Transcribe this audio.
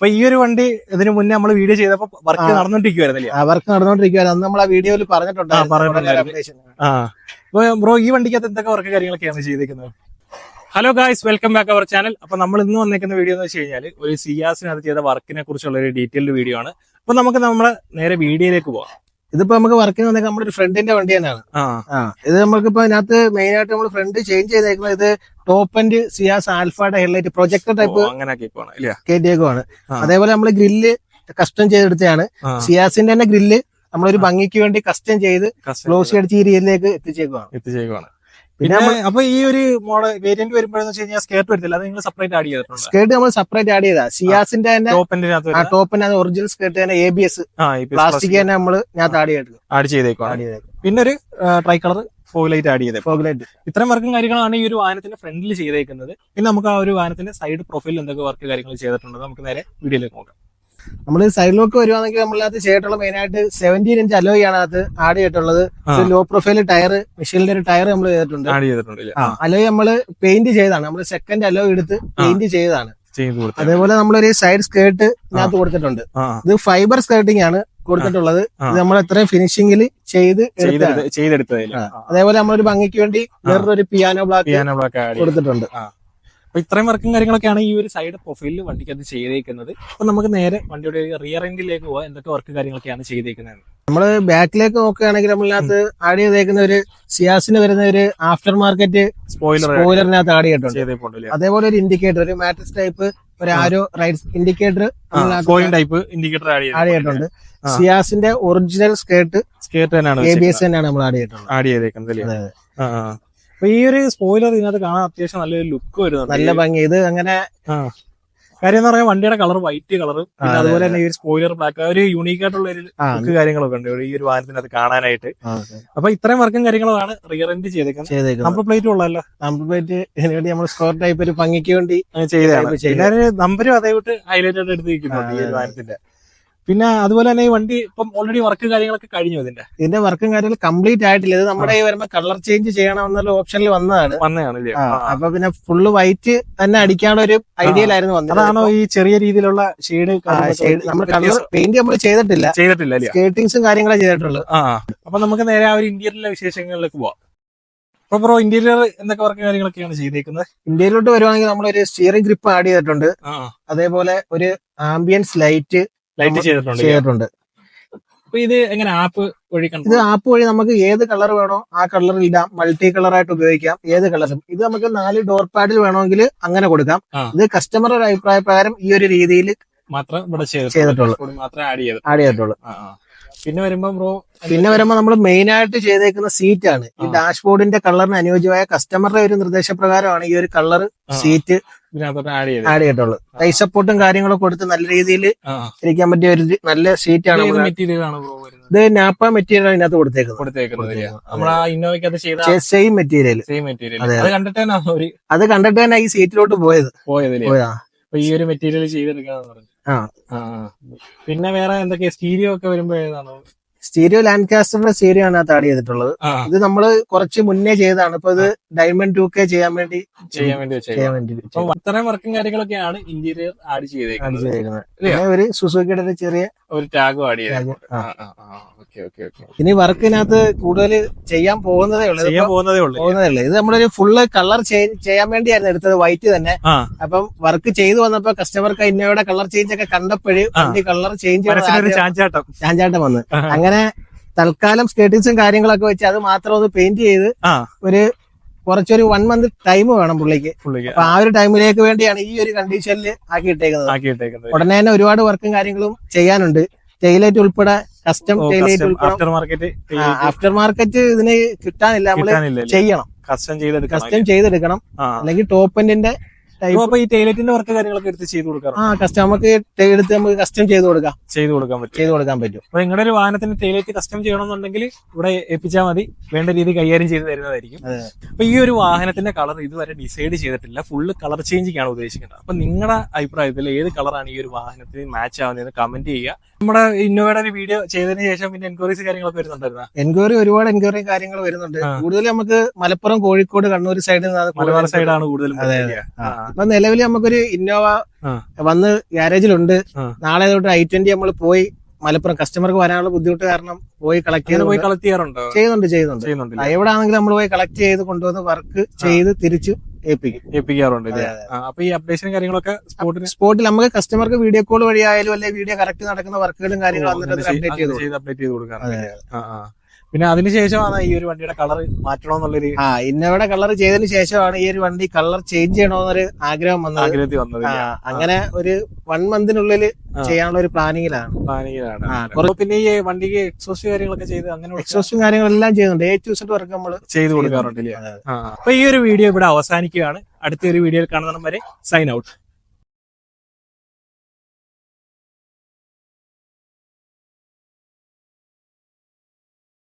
അപ്പൊ ഈ ഒരു വണ്ടി ഇതിന് മുന്നേ നമ്മൾ വീഡിയോ ചെയ്തപ്പോ വർക്ക് നടന്നുകൊണ്ടിരിക്കുവായിരുന്നല്ലേ? വർക്ക് നടന്നുകൊണ്ടിരിക്കുവായിരുന്നു. അന്ന് നമ്മൾ ആ വീഡിയോയിൽ പറഞ്ഞിട്ടുണ്ട്. അപ്പൊ ബ്രോ ഈ വണ്ടിക്കകത്ത് എന്തൊക്കെ വർക്ക് കാര്യങ്ങളൊക്കെയാണ് ചെയ്തേക്കുന്നത്? Hello guys, welcome back our channel. അപ്പൊ നമ്മൾ ഇന്ന് വന്നേക്കുന്ന വീഡിയോ എന്ന് വെച്ച് കഴിഞ്ഞാൽ ഒരു സിയാസിനകത്ത് ചെയ്ത വർക്കിനെ കുറിച്ചുള്ള ഒരു ഡീറ്റെയിൽഡ് വീഡിയോ ആണ്. അപ്പൊ നമുക്ക് നമ്മളെ നേരെ വീഡിയോയിലേക്ക് പോവാം. ഇതിപ്പോ നമുക്ക് വർക്കിന് വന്നേക്കാൻ നമ്മുടെ ഒരു ഫ്രണ്ടിന്റെ വണ്ടി തന്നെയാണ്. ഇത് നമുക്കിപ്പോ ഇതിനകത്ത് മെയിൻ ആയിട്ട് നമ്മൾ ഫ്രണ്ട് ചേഞ്ച് ചെയ്തേക്കുന്നത് ഇത് ടോപ്പ് ആൻഡ് സിയാസ് ആൽഫയുടെ ഹെഡ്ലൈറ്റ് പ്രൊജക്ടർ ടൈപ്പ് കേറ്റിയേക്കുവാണ്. അതേപോലെ നമ്മൾ ഗ്രില്ല് കസ്റ്റം ചെയ്തെടുത്തതാണ്. സിയാസിന്റെ തന്നെ ഗ്രില്ല് നമ്മളൊരു ഭംഗിക്ക് വേണ്ടി കസ്റ്റം ചെയ്ത് ക്ലോസ് അടിച്ച് ഈ രീതിയിലേക്ക് എത്തിച്ചേക്കുവാണ്. പിന്നെ അപ്പൊ ഈ ഒരു മോഡൽ വേരിയന്റ് വരുമ്പോഴെന്ന് വെച്ച് കഴിഞ്ഞാൽ സ്കേർട്ട് വരത്തില്ല, അത് നിങ്ങൾ സെപ്പറേറ്റ് ആഡ് ചെയ്തിട്ടുണ്ട്? സ്കേർട്ട് നമ്മൾ സെപ്പറേറ്റ് ആഡ് ചെയ്താ. സിയാസിന്റെ തന്നെ ടോപ്പിന്റെ ഒറിജിനൽ സ്കേർട്ട് തന്നെ ABS പ്ലാസ്റ്റിക് തന്നെ നമ്മൾ ഞാൻ ആഡ് ചെയ്തേക്കും. പിന്നെ ഒരു ട്രൈ കളർ ഫോഗ്ലൈറ്റ് ആഡ് ചെയ്തേ. ഫോഗ്ലൈറ്റ് ഇത്രയും വർക്കും കാര്യങ്ങളാണ് ഈ ഒരു വാഹനത്തിന്റെ ഫ്രണ്ടിൽ ചെയ്തേക്കുന്നത്. പിന്നെ നമുക്ക് ആ ഒരു വാഹനത്തിന്റെ സൈഡ് പ്രൊഫൈലിൽ എന്തൊക്കെ വർക്ക് കാര്യങ്ങൾ ചെയ്തിട്ടുണ്ട് നമുക്ക് നേരെ വീഡിയോയിലേക്ക് നോക്കാം. നമ്മള് സൈഡിലോട്ട് വരുവാണെങ്കിൽ നമ്മളത് ചെയ്തിട്ടുള്ള മെയിൻ ആയിട്ട് 17 ഇഞ്ച് അലോയ് ആണ് അത് ആഡ് ചെയ്തിട്ടുള്ളത്. ലോ പ്രൊഫൈൽ ടയർ, മിഷീലിന്റെ ഒരു ടയർ നമ്മൾ ചെയ്തിട്ടുണ്ട്. അലോയ് നമ്മള് പെയിന്റ് ചെയ്താണ്. നമ്മള് സെക്കൻഡ് അലോയ് എടുത്ത് പെയിന്റ് ചെയ്തതാണ്. അതേപോലെ നമ്മളൊരു സൈഡ് സ്കേർട്ട് ഇതിനകത്ത് കൊടുത്തിട്ടുണ്ട്. ഇത് ഫൈബർ സ്കേർട്ടിംഗ് ആണ് കൊടുത്തിട്ടുള്ളത്. ഇത് നമ്മൾ എത്രയും ഫിനിഷിംഗിൽ ചെയ്തെടുത്തത്. അതേപോലെ നമ്മളൊരു ഭംഗിക്ക് വേണ്ടി വേറൊരു പിയാനോ ബ്ലാക്ക് കൊടുത്തിട്ടുണ്ട്. അപ്പൊ ഇത്രയും വർക്കും കാര്യങ്ങളൊക്കെയാണ് ഈ ഒരു സൈഡ് പ്രൊഫൈലിൽ വണ്ടിക്ക് അത് ചെയ്തേക്കുന്നത്. അപ്പൊ നമുക്ക് നേരെ വണ്ടിയുടെ റിയർ എൻഡിലേക്ക് പോവാം, എന്തൊക്കെ വർക്ക് കാര്യങ്ങളൊക്കെയാണ് ചെയ്തേക്കുന്നത്. നമ്മള് ബാക്കിലേക്ക് നോക്കുകയാണെങ്കിൽ നമ്മളിനകത്ത് ആഡ് ചെയ്തേക്കുന്ന ഒരു സിയാസിന് വരുന്ന ഒരു ആഫ്റ്റർ മാർക്കറ്റ് സ്പോയിലറിനകത്ത് ആഡ് ചെയ്തിട്ടുണ്ട്. അതേപോലെ ഒരു ഇൻഡിക്കേറ്റർ, ഒരു മാട്രിക്സ് ടൈപ്പ് ഒരു ആരോ റൈറ്റ് ഇൻഡിക്കേറ്റർ ഇൻഡിക്കേറ്റർ ആഡ് ചെയ്തിട്ടുണ്ട്. സിയാസിന്റെ ഒറിജിനൽ സ്കേർട്ട് തന്നെയാണ് ABS തന്നെയാണ് നമ്മൾ ആഡ് ചെയ്തേക്കുന്നത്. അപ്പൊ ഈ ഒരു സ്പോയിലർ ഇതിനകത്ത് കാണാൻ അത്യാവശ്യം നല്ലൊരു ലുക്ക് വരുന്നുണ്ട്, നല്ല ഭംഗി. ഇത് അങ്ങനെ കാര്യം എന്ന് പറയാൻ വണ്ടിയുടെ കളർ വൈറ്റ് കളർ, പിന്നെ അതുപോലെ തന്നെ ഈ ഒരു സ്പോയിലർ ബ്ലാക്ക്, ഒരു യൂണീക്ക് ആയിട്ടുള്ള ഒരു ലുക്ക് കാര്യങ്ങളൊക്കെ ഉണ്ട് ഈ ഒരു വാഹനത്തിനകത്ത് കാണാനായിട്ട്. അപ്പൊ ഇത്രയും വർക്കും കാര്യങ്ങളാണ് റിയർ എൻഡ് ചെയ്തേക്കുന്നത്. നമ്പർ പ്ലേറ്റ് ഉള്ളതല്ലോ. നമ്പർ പ്ലേറ്റ് ഇതിനുവേണ്ടി നമ്മൾ സ്കോർ ടൈപ്പ് ഒരു ഭംഗിക്ക് വേണ്ടി ചെയ്തതാണ്. പിന്നെ നമ്പരും അതേവിട്ട് ഹൈലൈറ്റ് ആയിട്ട് എടുത്തിരിക്കുന്നുണ്ട് ഈ ഒരു വാഹനത്തിന്റെ. പിന്നെ അതുപോലെ തന്നെ ഈ വണ്ടി ഇപ്പം ഓൾറെഡി വർക്ക് കാര്യങ്ങളൊക്കെ കഴിഞ്ഞു. ഇതിന്റെ വർക്കും കാര്യങ്ങൾ കംപ്ലീറ്റ് ആയിട്ടില്ല. ഇത് നമ്മുടെ ഈ വരുമ്പോ കളർ ചേഞ്ച് ചെയ്യണമെന്നുള്ള ഓപ്ഷനിൽ വന്നതാണ്. അപ്പൊ പിന്നെ ഫുള്ള് വൈറ്റ് തന്നെ അടിക്കാനുള്ള ഒരു ഐഡിയയിലായിരുന്നു വന്നത്. അതാണോ ഈ ചെറിയ രീതിയിലുള്ള ഷെയ്ഡ്? നമ്മൾ കളർ പെയിന്റ് നമ്മൾ ചെയ്തിട്ടില്ല. സ്കേർട്ടിങ്സും കാര്യങ്ങളെ ചെയ്തിട്ടുള്ളൂ. അപ്പൊ നമുക്ക് നേരെ ആ ഒരു ഇന്റീരിയറിലെ വിശേഷങ്ങളിലേക്ക് പോവാം. അപ്പൊ ബ്രോ ഇന്റീരിയർ എന്തൊക്കെ വർക്ക് കാര്യങ്ങളൊക്കെയാണ് ചെയ്തേക്കുന്നത്? ഇന്റീരിയറിലോട്ട് വരുവാണെങ്കിൽ നമ്മളൊരു സ്റ്റിയറിംഗ് ഗ്രിപ്പ് ആഡ് ചെയ്തിട്ടുണ്ട്. അതേപോലെ ഒരു ആംബിയൻസ് ലൈറ്റ് ചെയ്തിട്ടുണ്ട്. അപ്പൊ ഇത് എങ്ങനെ ആപ്പ് വഴി? ഇത് ആപ്പ് വഴി നമുക്ക് ഏത് കളർ വേണോ ആ കളറിൽ ഇടാം. മൾട്ടി കളർ ആയിട്ട് ഉപയോഗിക്കാം, ഏത് കളറും. ഇത് നമുക്ക് 4 ഡോർ പാഡിൽ വേണമെങ്കിൽ അങ്ങനെ കൊടുക്കാം. ഇത് കസ്റ്റമറുടെ അഭിപ്രായ പ്രകാരം ഈ ഒരു രീതിയിൽ മാത്രം ഇവിടെ ചെയ്തിട്ടുള്ളൂ. ആഡ് ചെയ്തിട്ടുള്ളൂ. പിന്നെ വരുമ്പോ നമ്മൾ മെയിൻ ആയിട്ട് ചെയ്തേക്കുന്ന സീറ്റ് ആണ്. ഈ ഡാഷ്ബോർഡിന്റെ കളറിന് അനുയോജ്യമായ കസ്റ്റമറുടെ ഒരു നിർദ്ദേശപ്രകാരമാണ് ഈ ഒരു കളർ സീറ്റ് ആഡ് ചെയ്തിട്ടുള്ളൂ. ടൈ സപ്പോർട്ടും കാര്യങ്ങളൊക്കെ കൊടുത്ത് നല്ല രീതിയിൽ ഇരിക്കാൻ പറ്റിയ ഒരു നല്ല സീറ്റാണ്. ഇത് നാപ്പ മെറ്റീരിയൽ ആണ് ഇതിനകത്ത് കൊടുത്തേക്കുന്നത്. Same material. അത് കണ്ടിട്ട് തന്നെ ഈ സീറ്റിലോട്ട് പോയത്. ഈ ഒരു മെറ്റീരിയൽ ചെയ്തെടുക്കാന്ന് പറഞ്ഞു. പിന്നെ വേറെ എന്തൊക്കെയാ സ്റ്റീരിയോ ഒക്കെ വരുമ്പോ ഏതാണോ? സ്റ്റീരിയോ ലാൻകാസ്റ്ററിന്റെ സ്റ്റീരിയോ ആണ് ആഡ് ചെയ്തിട്ടുള്ളത്. ഇത് നമ്മള് കുറച്ച് മുന്നേ ചെയ്തതാണ്. ഇപ്പൊ ഇത് ഡയമണ്ട് 2K ചെയ്യാൻ വേണ്ടി അത്രയും വർക്കും കാര്യങ്ങളൊക്കെയാണ് ഇന്റീരിയർ ആഡ് ചെയ്തേക്കുന്നത്. ഒരു സുസുക്കിയുടെ ഒരു ചെറിയ ഒരു ടാഗും ആഡ് ചെയ്തു. ഇനി വർക്കിനകത്ത് കൂടുതൽ ചെയ്യാൻ പോകുന്നതേ ഉള്ളൂ. ഇത് നമ്മളൊരു ഫുള്ള് കളർ ചെയ്യാൻ വേണ്ടിയായിരുന്നു എടുത്തത്, വൈറ്റ് തന്നെ. അപ്പം വർക്ക് ചെയ്തു വന്നപ്പോ കസ്റ്റമർക്ക് ഇന്നോയുടെ കളർ ചേഞ്ച് ഒക്കെ കണ്ടപ്പോഴേ കളർ ചേഞ്ച് ചാഞ്ചാട്ടം വന്ന് അങ്ങനെ തൽക്കാലം സ്കേർട്ടിങ്സും കാര്യങ്ങളൊക്കെ വെച്ച് അത് മാത്രം ഒന്ന് പെയിന്റ് ചെയ്ത് ഒരു കുറച്ചൊരു 1 മന്ത് ടൈം വേണം പുള്ളിക്ക്. അപ്പൊ ആ ഒരു ടൈമിലേക്ക് വേണ്ടിയാണ് ഈ ഒരു കണ്ടീഷനിൽ ആക്കിയിട്ടേക്കുന്നത്. ഉടനെ തന്നെ ഒരുപാട് വർക്കും കാര്യങ്ങളും ചെയ്യാനുണ്ട്. ടെയിലൈറ്റ് ഉൾപ്പെടെ കസ്റ്റം ടെയിലൈറ്റ് ഉൾപ്പെടെ ആഫ്റ്റർ മാർക്കറ്റ് ഇതിന് കിട്ടാനില്ല. നമ്മള് ചെയ്യണം, കസ്റ്റം ചെയ്തെടുക്കണം. അല്ലെങ്കിൽ ടോപ്പ് എൻഡിന്റെ ഈ ടൈലറ്റിന്റെ വർക്ക് കാര്യങ്ങളൊക്കെ എടുത്ത് ചെയ്ത് കൊടുക്കാം. കസ്റ്റമർക്ക് എടുത്ത് നമുക്ക് കസ്റ്റം ചെയ്ത് കൊടുക്കാൻ പറ്റും. അപ്പൊ നിങ്ങളുടെ ഒരു വാഹനത്തിന് ടൈലറ്റ് കസ്റ്റം ചെയ്യണമെന്നുണ്ടെങ്കിൽ ഇവിടെ എത്തിച്ചാൽ മതി, വേണ്ട രീതി കൈകാര്യം ചെയ്ത് തരുന്നതായിരിക്കും. അപ്പൊ ഈ ഒരു വാഹനത്തിന്റെ കളർ ഇതുവരെ ഡിസൈഡ് ചെയ്തിട്ടില്ല, ഫുള്ള് കളർ ചേഞ്ചിങ് ആണ് ഉദ്ദേശിക്കുന്നത്. അപ്പൊ നിങ്ങളുടെ അഭിപ്രായത്തിൽ ഏത് കളറാണ് ഈ ഒരു വാഹനത്തിന് മാച്ച് ആവുന്നതെന്ന് കമന്റ് ചെയ്യുക. നമ്മുടെ ഇന്നോവയുടെ ഒരു വീഡിയോ ചെയ്തതിന് ശേഷം പിന്നെ എൻക്വയറീസ് കാര്യങ്ങളൊക്കെ വരുന്നുണ്ടായിരുന്നു. ഒരുപാട് എൻക്വയറി കാര്യങ്ങൾ വരുന്നുണ്ട്. കൂടുതൽ നമുക്ക് മലപ്പുറം, കോഴിക്കോട്, കണ്ണൂർ സൈഡിൽ മലബാർ സൈഡാണ് കൂടുതലും. അപ്പൊ നിലവിൽ നമുക്കൊരു ഇന്നോവ വന്ന് ഗ്യാരേജിലുണ്ട്. നാളെ തൊട്ട് i20 നമ്മൾ പോയി മലപ്പുറം കസ്റ്റമർക്ക് വരാനുള്ള ബുദ്ധിമുട്ട് കാരണം പോയി കളക്ട് ചെയ്യാറുണ്ടോ? ചെയ്യുന്നുണ്ട്. എവിടെ ആണെങ്കിലും നമ്മൾ പോയി കളക്ട് ചെയ്ത് കൊണ്ടുവന്ന് വർക്ക് ചെയ്ത് തിരിച്ചു ഏൽപ്പിക്കാറുണ്ട്. അപ്പൊ ഈ അപ്ഡേഷനും കാര്യങ്ങളൊക്കെ സ്പോട്ടിൽ നമുക്ക് കസ്റ്റമർക്ക് വീഡിയോ കോൾ വഴിയായാലും അല്ലെങ്കിൽ വീഡിയോ കറക്റ്റ് നടക്കുന്ന വർക്കുകളും കാര്യങ്ങളും അപ്ഡേറ്റ് ചെയ്ത് കൊടുക്കാറുണ്ട്. പിന്നെ അതിനുശേഷമാണ് ഈ ഒരു വണ്ടിയുടെ കളർ മാറ്റണമെന്നുള്ളൊരു ഇന്നോവയുടെ കളർ ചെയ്തതിനു ശേഷമാണ് ഈ ഒരു വണ്ടി കളർ ചേഞ്ച് ചെയ്യണമെന്നൊരു ആഗ്രഹം ആഗ്രഹത്തിൽ വന്നത്. അങ്ങനെ ഒരു 1 മന്തിനുള്ളിൽ ചെയ്യാനുള്ള ഒരു പ്ലാനിങ്ങിലാണ്. പിന്നെ ഈ വണ്ടിക്ക് എക്സോസ്റ്റ് കാര്യങ്ങളൊക്കെ ചെയ്ത് അങ്ങനെ എക്സോസ്റ്റും കാര്യങ്ങളെല്ലാം ചെയ്യുന്നുണ്ട്. A to Z വർക്ക് നമ്മൾ ചെയ്ത് കൊടുക്കാറുണ്ട്. അപ്പൊ ഈ ഒരു വീഡിയോ ഇവിടെ അവസാനിക്കുകയാണ്. അടുത്തൊരു വീഡിയോയിൽ കാണുന്നതും വരെ സൈൻ ഔട്ട്.